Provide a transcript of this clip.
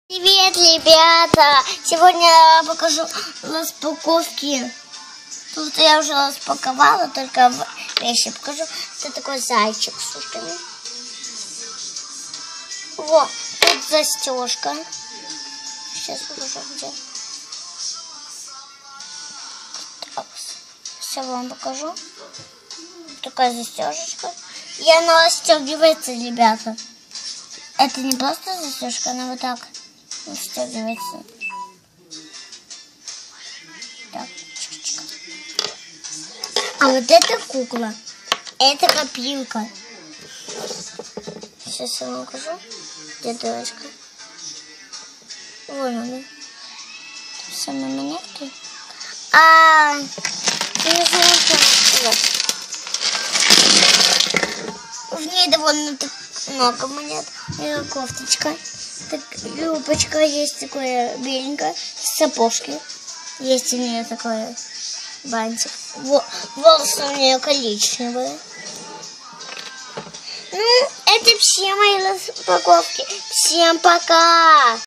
Привет, ребята! Сегодня я покажу распаковки. Тут я уже распаковала, только вещи покажу. Это такой зайчик с ушками. Вот, тут застежка. Сейчас покажу, где. Так, все вам покажу. Такая застежечка. И она расстегивается, ребята. Это не просто застежка, она вот так расстегивается. Так, чик-чик. А вот эта кукла, это копилка. Сейчас я вам покажу. Где дырочка? Вон она. Самые монетки. Не знаю, что сказать. В ней довольно много монет. И кофточка. Так, юбочка есть такое беленькое. Сапожки. Есть у нее такой бантик. Волосы у нее коричневые. Ну, это все мои распаковки. Всем пока!